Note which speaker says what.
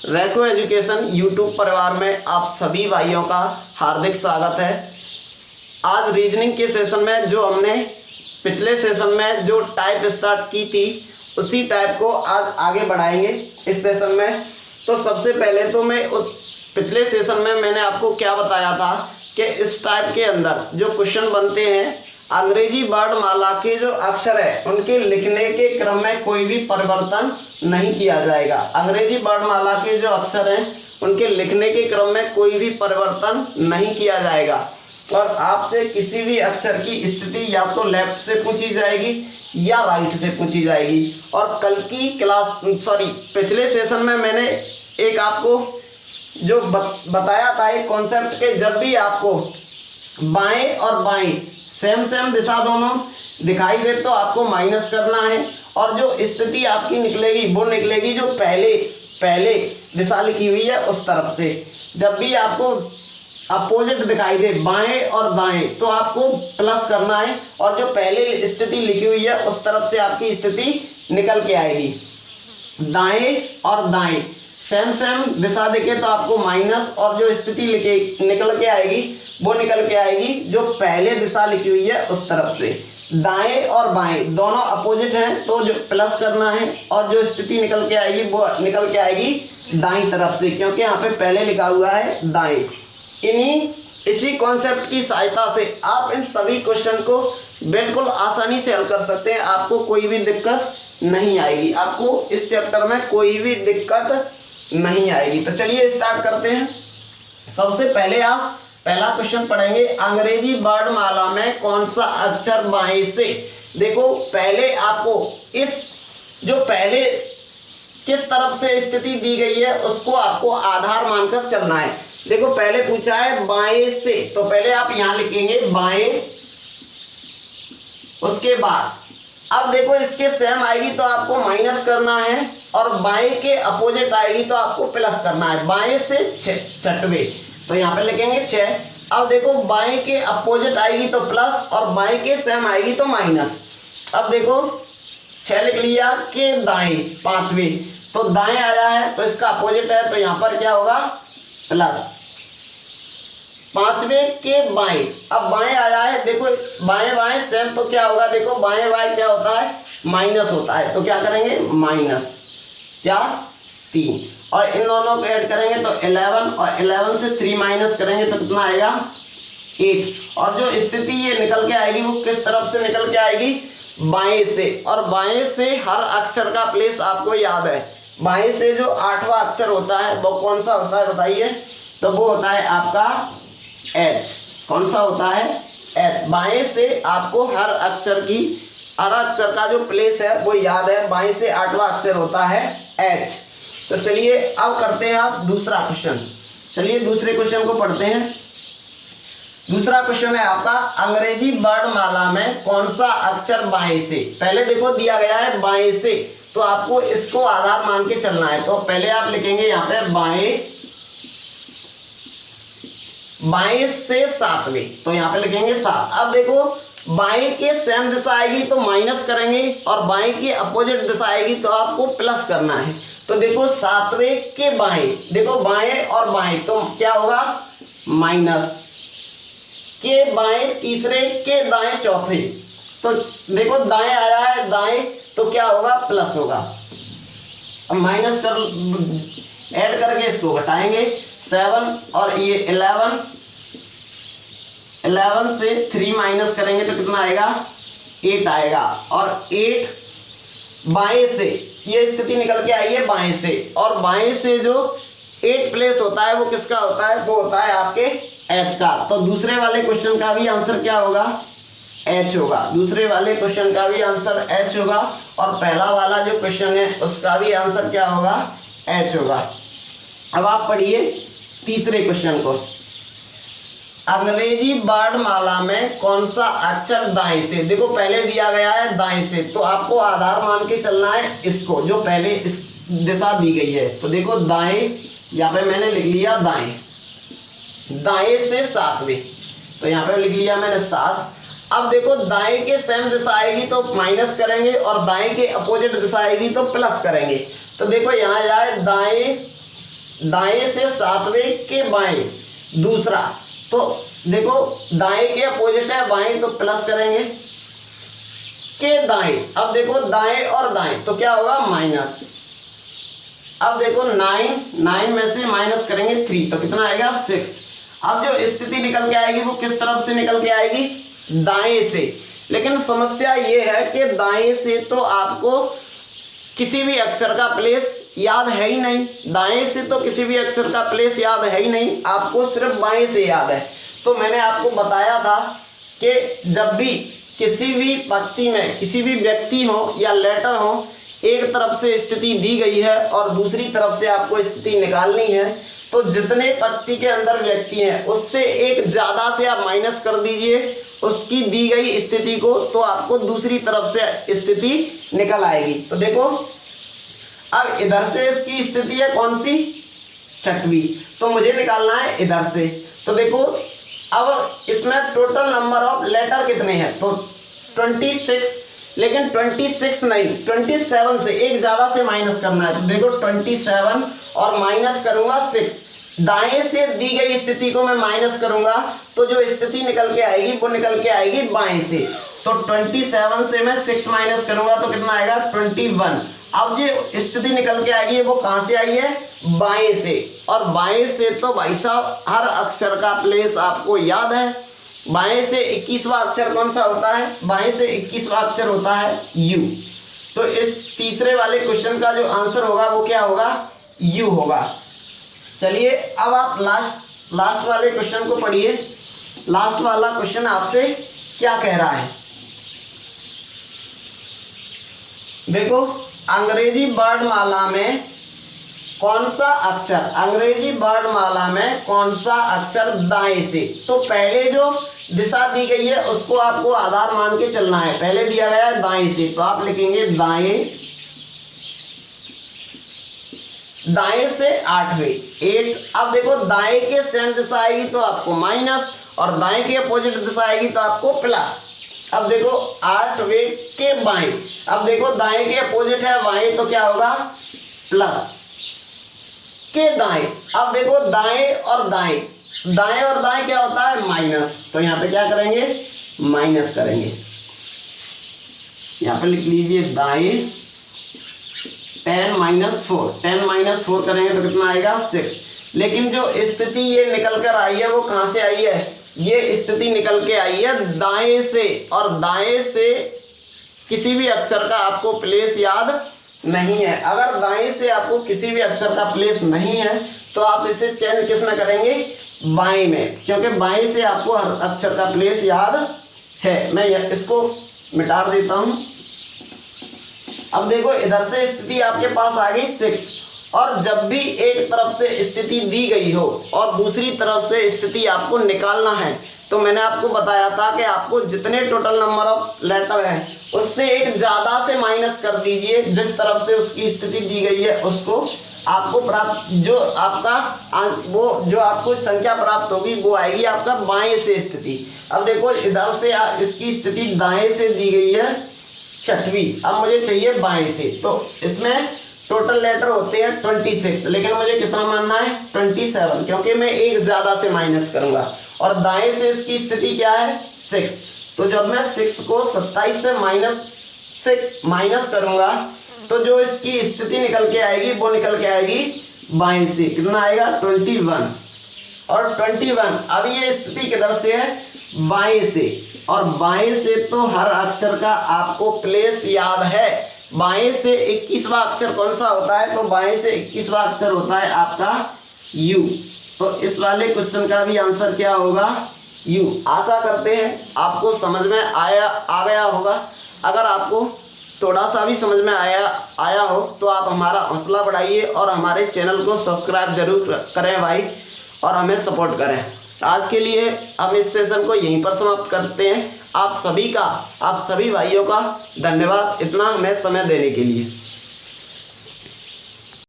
Speaker 1: रैको education YouTube परिवार में आप सभी भाइयों का हार्दिक स्वागत है। आज रीजनिंग के सेशन में जो हमने पिछले सेशन में जो टाइप स्टार्ट की थी उसी टाइप को आज आगे बढ़ाएंगे इस सेशन में। तो सबसे पहले तो मैं उस पिछले सेशन में मैंने आपको क्या बताया था कि इस टाइप के अंदर जो क्वेश्चन बनते हैं, अंग्रेजी वर्णमाला के जो अक्षर है उनके लिखने के क्रम में कोई भी परिवर्तन नहीं किया जाएगा। अंग्रेजी वर्णमाला के जो अक्षर हैं उनके लिखने के क्रम में कोई भी परिवर्तन नहीं किया जाएगा और आपसे किसी भी अक्षर की स्थिति या तो लेफ्ट से पूछी जाएगी या राइट से पूछी जाएगी। और कल की पिछले सेशन में मैंने एक आपको जो बताया था एक कॉन्सेप्ट के, जब भी आपको बाएं और बाएं सेम दिशा दोनों दिखाई दे तो आपको माइनस करना है और जो स्थिति आपकी निकलेगी वो निकलेगी जो पहले दिशा लिखी हुई है उस तरफ से। जब भी आपको अपोजिट दिखाई दे बाएं और दाएं तो आपको प्लस करना है और जो पहले स्थिति लिखी हुई है उस तरफ से आपकी स्थिति निकल के आएगी। दाएं और दाएं सेम दिशा दिखे तो आपको माइनस और जो स्थिति निकल के आएगी वो निकल के आएगी जो पहले दिशा लिखी हुई है उस तरफ से। दाएं और बाएं दोनों अपोजिट हैं तो जो प्लस करना है और जो स्थिति निकल के आएगी वो निकल के आएगी दाईं तरफ से, क्योंकि यहाँ पे पहले लिखा हुआ है दाएं। इसी कॉन्सेप्ट की सहायता से आप इन सभी क्वेश्चन को बिल्कुल आसानी से हल कर सकते हैं। आपको कोई भी दिक्कत नहीं आएगी, आपको इस चैप्टर में कोई भी दिक्कत नहीं आएगी। तो चलिए स्टार्ट करते हैं। सबसे पहले आप पहला क्वेश्चन पढ़ेंगे, अंग्रेजी वर्णमाला में कौन सा अक्षर बाएं से। देखो पहले आपको इस जो पहले किस तरफ से स्थिति दी गई है उसको आपको आधार मानकर चलना है। देखो पहले पूछा है बाएं से, तो पहले आप यहां लिखेंगे बाएं, उसके बाद अब देखो इसके सेम आएगी तो आपको माइनस करना है और बाएं के अपोजिट आएगी तो आपको प्लस करना है। बाएं से छठवे तो यहाँ पे लिखेंगे 6। अब देखो बाएं के अपोजिट आएगी तो प्लस और बाएं के सेम आएगी तो माइनस। अब देखो 6 लिख लिया के दाएं पांचवे, तो दाएं आया है तो इसका अपोजिट है तो यहाँ पर क्या होगा प्लस। पांचवे के बाएं, अब बाएं आया है, देखो बाएं सेम तो क्या होगा, देखो बाएं क्या होता है माइनस होता है, तो क्या करेंगे माइनस क्या 3 और इन दोनों को ऐड करेंगे तो 11 और 11 से 3 माइनस करेंगे तो कितना आएगा 8। और जो स्थिति ये निकल के आएगी वो किस तरफ से निकल के आएगी बाएं से, और बाएं से हर अक्षर का प्लेस आपको याद है। बाएं से जो 8वां अक्षर होता है वो कौन सा होता है बताइए, तो वो होता है आपका H। कौन सा होता है H। बाएं से आपको हर अक्षर का जो प्लेस है वो याद है, बाएं से 8वां अक्षर होता है H। तो चलिए अब करते हैं आप दूसरा क्वेश्चन। चलिए दूसरे क्वेश्चन को पढ़ते हैं। दूसरा क्वेश्चन है आपका, अंग्रेजी वर्णमाला में कौन सा अक्षर बाएं से। पहले देखो दिया गया है बाएं से तो आपको इसको आधार मान के चलना है। तो पहले आप लिखेंगे यहाँ पे बाएं से सातवें, तो यहाँ पे लिखेंगे 7। अब देखो बाएं के सेम दिशा आएगी तो माइनस करेंगे और बाएं की अपोजिट दिशा आएगी तो आपको प्लस करना है। तो देखो 7वें के बाएं, देखो बाएं और बाएं तो क्या होगा माइनस के बाएं, तीसरे के दाएं चौथे, तो देखो दाएं आया है दाएं तो क्या होगा प्लस होगा। अब माइनस कर ऐड करके इसको घटाएंगे 7 और ये 11 से 3 माइनस करेंगे तो कितना आएगा 8 आएगा। और 8 बाएं से ये स्थिति निकल के आई है बाएं से, और बाएं से जो 8 प्लेस होता है वो किसका होता है, वो होता है आपके H का। तो दूसरे वाले क्वेश्चन का भी आंसर क्या होगा H होगा। दूसरे वाले क्वेश्चन का भी आंसर H होगा और पहला वाला जो क्वेश्चन है उसका भी आंसर क्या होगा H होगा। अब आप पढ़िए तीसरे क्वेश्चन को, अंग्रेजी वर्णमाला में कौन सा अक्षर दाएं से। देखो पहले दिया गया है दाएं से तो आपको आधार मान के चलना है इसको जो पहले इस दिशा दी गई है। तो देखो दाएं, यहाँ पे मैंने लिख लिया दाएं से सातवें, तो यहाँ पे लिख लिया मैंने 7। अब देखो दाएं के सेम दिशा आएगी तो माइनस करेंगे और दाएं के अपोजिट दिशा आएगी तो प्लस करेंगे। तो देखो यहाँ जाए दाएं दाएं से सातवें के बाएं दूसरा, तो देखो दाएं के अपोजिट है बाएं, तो प्लस करेंगे के दाएं। अब देखो दाएं और दाएं तो क्या होगा माइनस। अब देखो 9 में से माइनस करेंगे 3 तो कितना आएगा 6। अब जो स्थिति निकल के आएगी वो किस तरफ से निकल के आएगी, दाएं से। लेकिन समस्या ये है कि दाएं से तो आपको किसी भी अक्षर का प्लेस याद है ही नहीं, दाएं से तो किसी भी अक्षर का प्लेस याद है ही नहीं, आपको सिर्फ बाएं से याद है। तो मैंने आपको बताया था कि जब भी किसी भी पंक्ति में किसी भी व्यक्ति हो या लेटर हो, एक तरफ से स्थिति दी गई है और दूसरी तरफ से आपको स्थिति निकालनी है, तो जितने पंक्ति के अंदर व्यक्ति हैं उससे एक ज़्यादा से आप माइनस कर दीजिए उसकी दी गई स्थिति को, तो आपको दूसरी तरफ से स्थिति निकल आएगी। तो देखो अब इधर से इसकी स्थिति है कौन सी, छठवीं, तो मुझे निकालना है इधर से। तो देखो अब इसमें टोटल नंबर ऑफ लेटर कितने हैं, तो 26, लेकिन 26 नहीं 27 से एक ज़्यादा से माइनस करना है। तो देखो 27 और माइनस करूँगा 6, दाएं से दी गई स्थिति को मैं माइनस करूँगा तो जो स्थिति निकल के आएगी वो निकल के आएगी बाएं से। तो 27 से मैं 6 माइनस करूँगा तो कितना आएगा 21। अब जो स्थिति निकल के आएगी वो कहाँ से आई है, बाएं से। और बाएं से तो भाई साहब हर अक्षर का प्लेस आपको याद है। बाएं से 21वां अक्षर कौन सा होता है, बाएं से 21वां अक्षर होता है यू। तो इस तीसरे वाले क्वेश्चन का जो आंसर होगा वो क्या होगा, यू होगा। चलिए अब आप लास्ट वाले क्वेश्चन को पढ़िए। लास्ट वाला क्वेश्चन आपसे क्या कह रहा है, देखो अंग्रेजी वर्णमाला में कौन सा अक्षर, अंग्रेजी वर्णमाला में कौन सा अक्षर दाएं से। तो पहले जो दिशा दी गई है उसको आपको आधार मान के चलना है। पहले दिया गया है दाएं से, तो आप लिखेंगे दाएं से 8वें 8। अब देखो दाएं के सेम दिशा आएगी तो आपको माइनस, और दाएं के अपोजिट दिशा आएगी तो आपको प्लस। अब देखो 8वें के बाएं, अब देखो दाएं के अपोजिट है बाएं तो क्या होगा प्लस के दाएं। अब देखो दाएं और दाएं, दाएं और दाएं क्या होता है माइनस, तो यहाँ पे क्या करेंगे माइनस करेंगे। यहाँ पे लिख लीजिए दाएं 10 - 4, 10 - 4 करेंगे तो कितना आएगा 6। लेकिन जो स्थिति ये निकल कर आई है वो कहाँ से आई है, ये स्थिति निकल के आई है दाएं से। और दाएं से किसी भी अक्षर का आपको प्लेस याद नहीं है। अगर दाएं से आपको किसी भी अक्षर का प्लेस नहीं है तो आप इसे चेंज किस में करेंगे, बाएं में, क्योंकि बाएं से आपको हर अक्षर का प्लेस याद है। मैं इसको मिटा देता हूं। अब देखो इधर से स्थिति आपके पास आ गई 6, और जब भी एक तरफ से स्थिति दी गई हो और दूसरी तरफ से स्थिति आपको निकालना है, तो मैंने आपको बताया था कि आपको जितने टोटल नंबर ऑफ लेटर हैं उससे एक ज़्यादा से माइनस कर दीजिए, जिस तरफ से उसकी स्थिति दी गई है उसको आपको प्राप्त, जो आपका वो जो आपको संख्या प्राप्त होगी वो आएगी आपका बाएं से स्थिति। अब देखो इधर से इसकी स्थिति दाएं से दी गई है 6वीं, अब मुझे चाहिए बाएं से। तो इसमें टोटल लेटर होते हैं 26, लेकिन मुझे कितना मानना है 27, क्योंकि मैं एक ज़्यादा से माइनस करूँगा। और दाएं से इसकी स्थिति क्या है 6, तो जब मैं 6 को 27 से माइनस करूँगा तो जो इसकी स्थिति निकल के आएगी वो निकल के आएगी बाएं से। कितना आएगा 21, और 21 अब ये स्थिति किधर से है, बाएं से। और बाएं से तो हर अक्षर का आपको प्लेस याद है। बाएं से 21वां अक्षर कौन सा होता है, तो बाएं से 21वां अक्षर होता है आपका यू। तो इस वाले क्वेश्चन का भी आंसर क्या होगा, यू। आशा करते हैं आपको समझ में आ गया होगा। अगर आपको थोड़ा सा भी समझ में आया हो तो आप हमारा हौसला बढ़ाइए और हमारे चैनल को सब्सक्राइब जरूर करें भाई, और हमें सपोर्ट करें। आज के लिए हम इस सेशन को यहीं पर समाप्त करते हैं। आप सभी भाइयों का धन्यवाद इतना हमें समय देने के लिए।